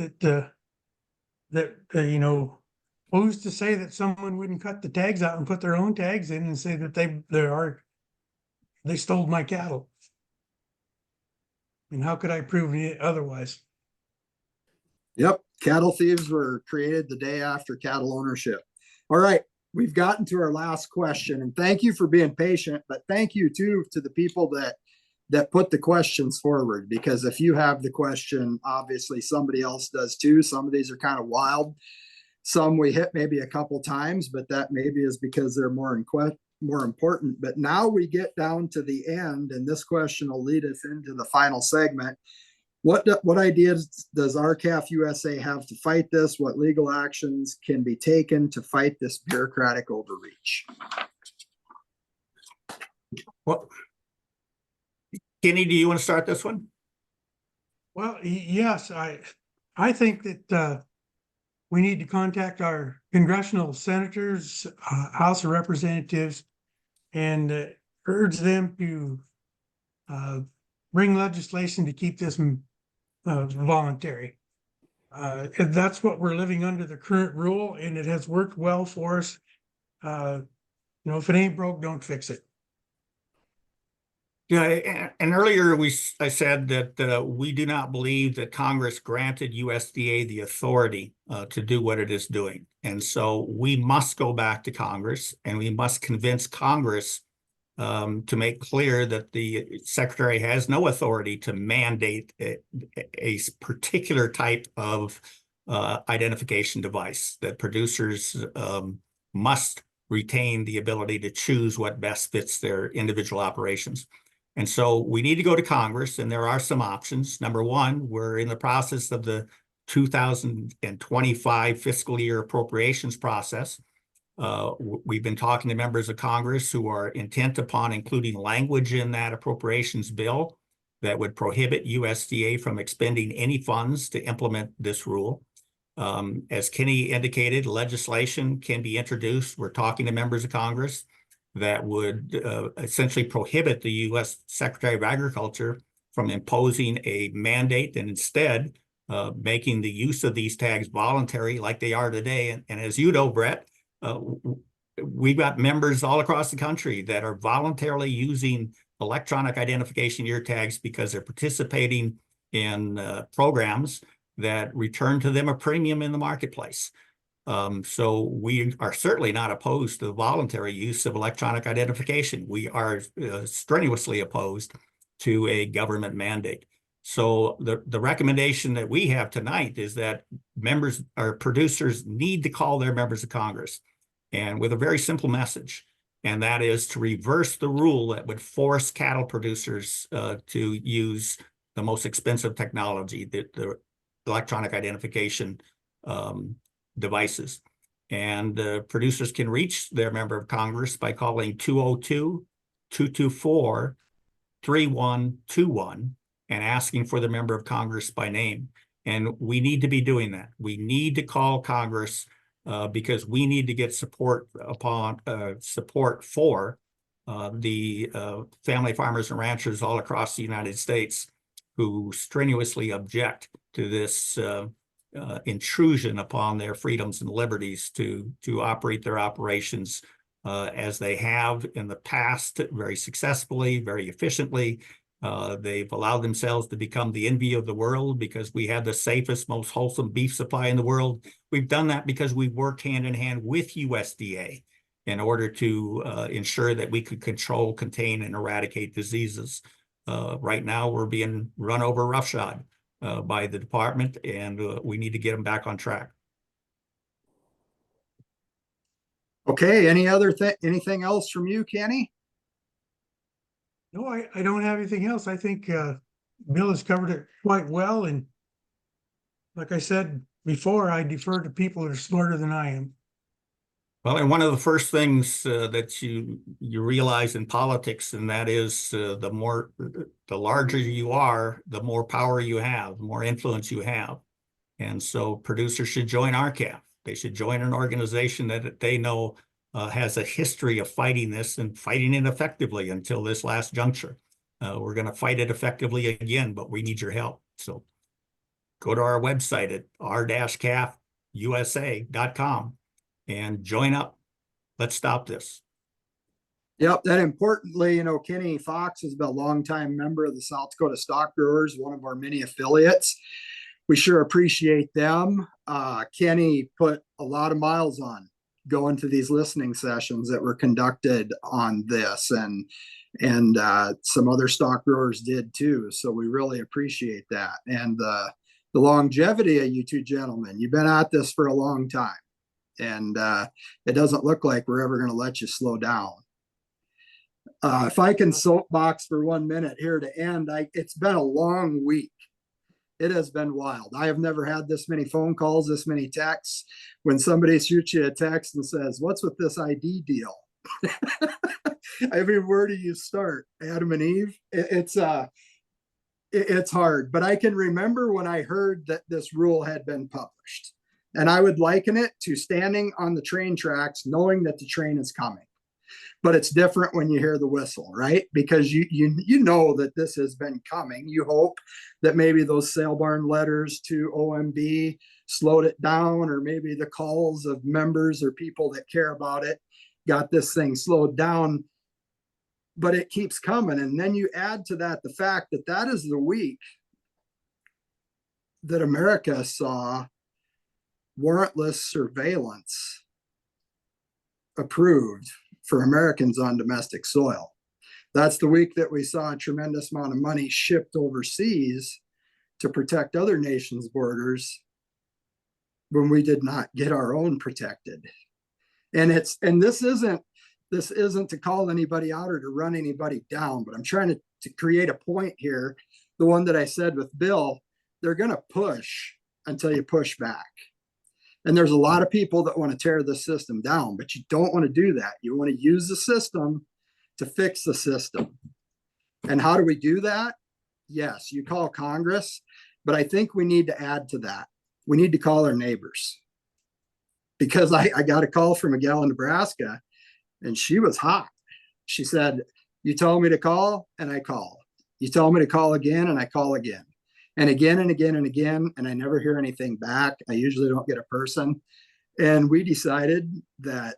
who's to say that someone wouldn't cut the tags out and put their own tags in and say that they stole my cattle? And how could I prove it otherwise? Yep. Cattle thieves were created the day after cattle ownership. All right. We've gotten to our last question, and thank you for being patient, but thank you too to the people that put the questions forward, because if you have the question, obviously somebody else does too. Some of these are kind of wild. Some we hit maybe a couple times, but that maybe is because they're more important. But now we get down to the end, and this question will lead us into the final segment. What ideas does RCAF USA have to fight this? What legal actions can be taken to fight this bureaucratic overreach? Well, Kenny, do you want to start this one? Well, yes, I think that we need to contact our congressional senators, House of Representatives, and urge them to bring legislation to keep this voluntary. That's what we're living under the current rule, and it has worked well for us. If it ain't broke, don't fix it. Yeah, and earlier I said that we do not believe that Congress granted USDA the authority to do what it is doing. And so we must go back to Congress and we must convince Congress to make clear that the Secretary has no authority to mandate a particular type of identification device, that producers must retain the ability to choose what best fits their individual operations. And so we need to go to Congress, and there are some options. Number one, we're in the process of the 2025 fiscal year appropriations process. We've been talking to members of Congress who are intent upon including language in that appropriations bill that would prohibit USDA from expending any funds to implement this rule. As Kenny indicated, legislation can be introduced. We're talking to members of Congress that would essentially prohibit the U.S. Secretary of Agriculture from imposing a mandate and instead making the use of these tags voluntary like they are today. And as you know, Brett, we've got members all across the country that are voluntarily using electronic identification ear tags because they're participating in programs that return to them a premium in the marketplace. So we are certainly not opposed to the voluntary use of electronic identification. We are strenuously opposed to a government mandate. So the recommendation that we have tonight is that members or producers need to call their members of Congress, and with a very simple message, and that is to reverse the rule that would force cattle producers to use the most expensive technology, the electronic identification devices. And producers can reach their member of Congress by calling 202-224-3121 and asking for the member of Congress by name. And we need to be doing that. We need to call Congress because we need to get support for the family farmers and ranchers all across the United States who strenuously object to this intrusion upon their freedoms and liberties to operate their operations as they have in the past, very successfully, very efficiently. They've allowed themselves to become the envy of the world because we have the safest, most wholesome beef supply in the world. We've done that because we worked hand in hand with USDA in order to ensure that we could control, contain, and eradicate diseases. Right now, we're being run over roughshod by the department, and we need to get them back on track. Okay, anything else from you, Kenny? No, I don't have anything else. I think Bill has covered it quite well. And like I said before, I defer to people that are smarter than I am. Well, and one of the first things that you realize in politics, and that is the larger you are, the more power you have, the more influence you have. And so producers should join RCAF. They should join an organization that they know has a history of fighting this and fighting it effectively until this last juncture. We're going to fight it effectively again, but we need your help. So go to our website at r-cafusa.com and join up. Let's stop this. Yep, that importantly, Kenny Fox has been a longtime member of the South Dakota Stock Growers, one of our many affiliates. We sure appreciate them. Kenny put a lot of miles on going to these listening sessions that were conducted on this, and some other stock growers did too. So we really appreciate that. And the longevity of you two gentlemen, you've been at this for a long time, and it doesn't look like we're ever going to let you slow down. If I can soapbox for 1 minute here to end, it's been a long week. It has been wild. I have never had this many phone calls, this many texts. When somebody shoots you a text and says, "What's with this ID deal?" I mean, where do you start? Adam and Eve? It's hard. But I can remember when I heard that this rule had been published, and I would liken it to standing on the train tracks, knowing that the train is coming. But it's different when you hear the whistle, right? Because you know that this has been coming. You hope that maybe those sale barn letters to OMB slowed it down, or maybe the calls of members or people that care about it got this thing slowed down. but it keeps coming. And then you add to that the fact that that is the week that America saw warrantless surveillance approved for Americans on domestic soil. That's the week that we saw a tremendous amount of money shipped overseas to protect other nations' borders when we did not get our own protected. And this isn't to call anybody out or to run anybody down, but I'm trying to create a point here. The one that I said with Bill, they're going to push until you push back. And there's a lot of people that want to tear the system down, but you don't want to do that. You want to use the system to fix the system. And how do we do that? Yes, you call Congress, but I think we need to add to that. We need to call our neighbors. Because I got a call from a gal in Nebraska, and she was hot. She said, you told me to call, and I call. You told me to call again, and I call again. And again and again and again, and I never hear anything back. I usually don't get a person. And we decided that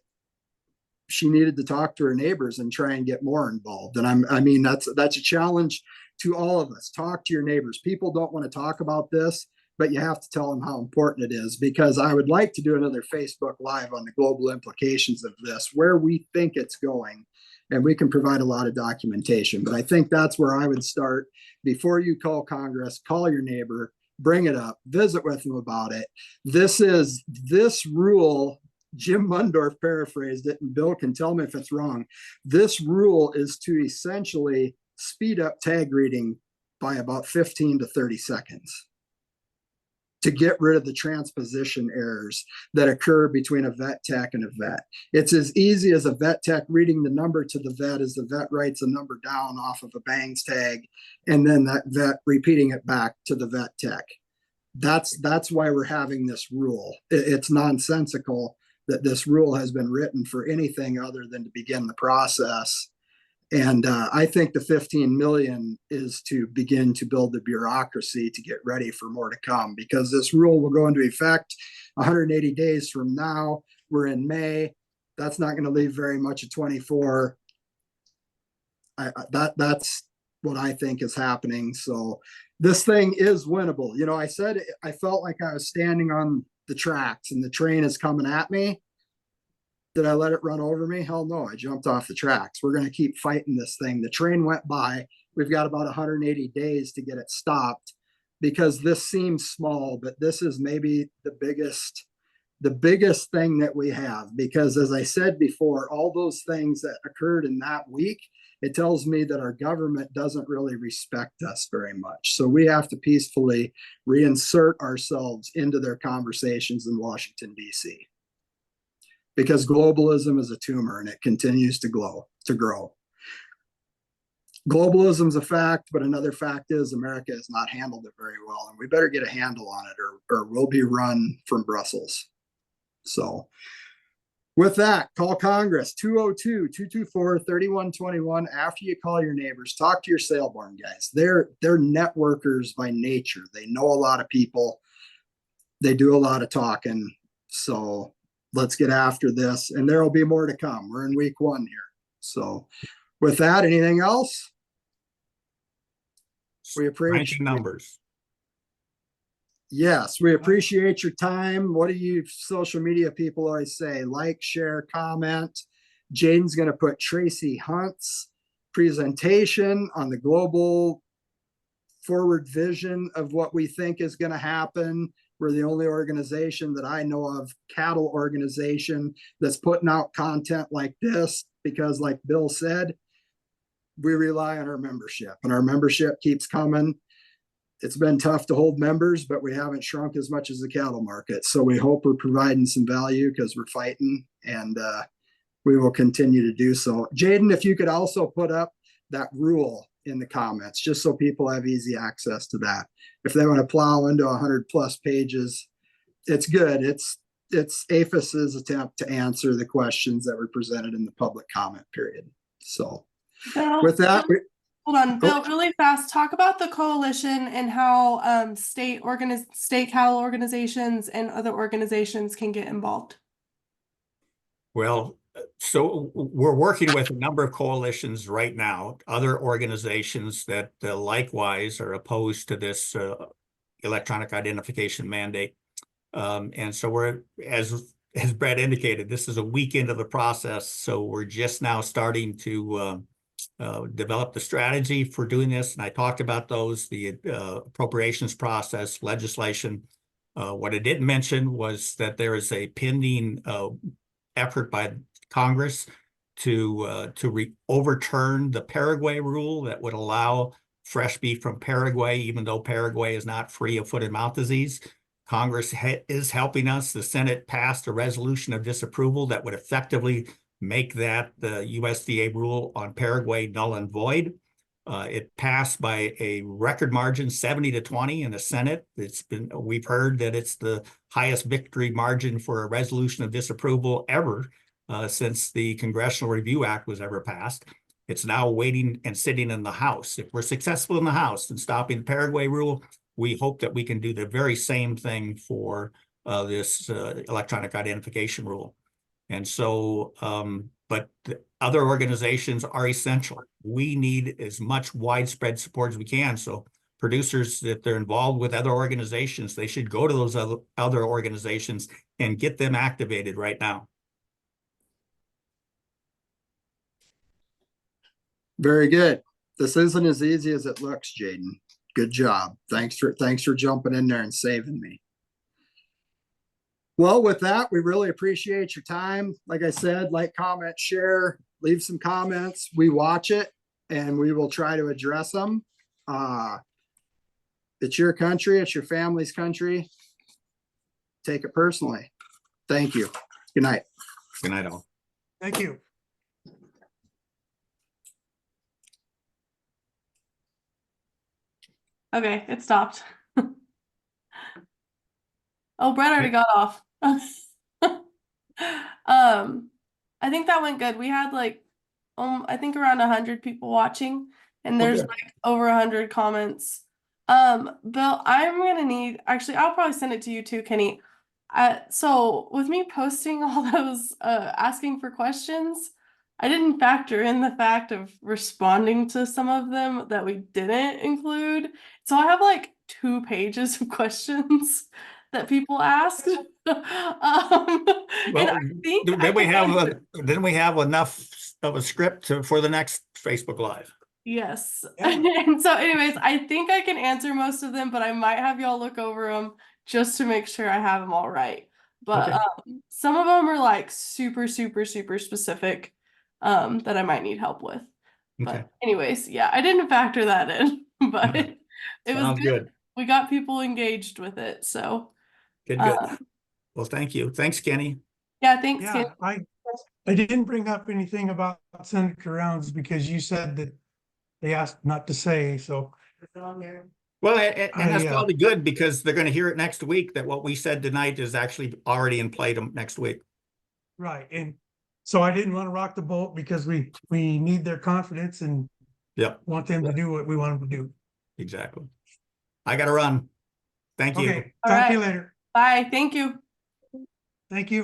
she needed to talk to her neighbors and try and get more involved. And I mean, that's a challenge to all of us. Talk to your neighbors. People don't want to talk about this, but you have to tell them how important it is, because I would like to do another Facebook Live on the global implications of this, where we think it's going, and we can provide a lot of documentation. But I think that's where I would start. Before you call Congress, call your neighbor, bring it up, visit with them about it. This rule, Jim Mundorf paraphrased it, and Bill can tell me if it's wrong. This rule is to essentially speed up tag reading by about 15 to 30 seconds to get rid of the transposition errors that occur between a vet tech and a vet. It's as easy as a vet tech reading the number to the vet as the vet writes a number down off of a bangs tag, and then that vet repeating it back to the vet tech. That's why we're having this rule. It's nonsensical that this rule has been written for anything other than to begin the process. And I think the 15 million is to begin to build the bureaucracy to get ready for more to come, because this rule will go into effect 180 days from now. We're in May. That's not going to leave very much of 24. That's what I think is happening. So this thing is winnable. You know, I said I felt like I was standing on the tracks and the train is coming at me. Did I let it run over me? Hell no, I jumped off the tracks. We're going to keep fighting this thing. The train went by. We've got about 180 days to get it stopped, because this seems small, but this is maybe the biggest thing that we have. Because as I said before, all those things that occurred in that week, it tells me that our government doesn't really respect us very much. So we have to peacefully reinsert ourselves into their conversations in Washington, D.C. Because globalism is a tumor and it continues to grow. Globalism is a fact, but another fact is America has not handled it very well, and we better get a handle on it, or we'll be run from Brussels. So with that, call Congress, 202-224-3121. After you call your neighbors, talk to your Sailborn guys. They're networkers by nature. They know a lot of people. They do a lot of talking. So let's get after this, and there will be more to come. We're in week 1 here. So with that, anything else? We appreciate numbers. Yes, we appreciate your time. What do you social media people always say? Like, share, comment. Jaden's going to put Tracy Hunt's presentation on the global forward vision of what we think is going to happen. We're the only organization that I know of, cattle organization, that's putting out content like this, because like Bill said, we rely on our membership, and our membership keeps coming. It's been tough to hold members, but we haven't shrunk as much as the cattle market. So we hope we're providing some value, because we're fighting, and we will continue to do so. Jaden, if you could also put up that rule in the comments, just so people have easy access to that. If they want to plow into 100+ pages, it's good. It's APHIS's attempt to answer the questions that were presented in the public comment period. So Bill, with that, hold on, Bill, really fast. Talk about the coalition and how state cattle organizations and other organizations can get involved. Well, So we're working with a number of coalitions right now, other organizations that likewise are opposed to this electronic identification mandate. And so we're, as Brett indicated, this is a week into the process. So we're just now starting to develop the strategy for doing this. And I talked about those, the appropriations process, legislation. What I didn't mention was that there is a pending effort by Congress to overturn the Paraguay rule that would allow fresh beef from Paraguay, even though Paraguay is not free of foot and mouth disease. Congress is helping us. The Senate passed a resolution of disapproval that would effectively make that the USDA rule on Paraguay null and void. It passed by a record margin, 70-20 in the Senate. We've heard that it's the highest victory margin for a resolution of disapproval ever since the Congressional Review Act was ever passed. It's now waiting and sitting in the House. If we're successful in the House in stopping the Paraguay rule, we hope that we can do the very same thing for this electronic identification rule. And so, but the other organizations are essential. We need as much widespread support as we can. So producers, if they're involved with other organizations, they should go to those other organizations and get them activated right now. Very good. This isn't as easy as it looks, Jaden. Good job. Thanks for jumping in there and saving me. Well, with that, we really appreciate your time. Like I said, like, comment, share, leave some comments. We watch it and we will try to address them. It's your country. It's your family's country. Take it personally. Thank you. Good night. Good night, all. Thank you. Okay, it stopped. Oh, Brett already got off. I think that went good. We had like, I think around 100 people watching, and there's Okay. like over 100 comments. Bill, I'm gonna need, actually, I'll probably send it to you too, Kenny. So with me posting all those, asking for questions, I didn't factor in the fact of responding to some of them that we didn't include. So I have like 2 pages of questions that people asked. Well, And I think then we have enough of a script for the next Facebook Live. yes. Yeah. And so anyways, I think I can answer most of them, but I might have y'all look over them just to make sure I have them all right. But Okay. some of them are like super specific that I might need help with. But Okay. anyways, yeah, I didn't factor that in, but it was Sounds good. We got people engaged with it, so Good. Well, thank you. Thanks, Kenny. yeah, thanks, Yeah, Kenny. I didn't bring up anything about Senator Rounds because you said that they asked not to say, so. Well, and that's I, probably good because they're going to hear it next week that what we said tonight is actually already in play next week. Right, and so I didn't want to rock the boat because we need their confidence and Yep, want them to do what we want them to do. exactly. I got to run. Thank you. Okay, All talk to you right. later. Bye. Thank you. Thank you.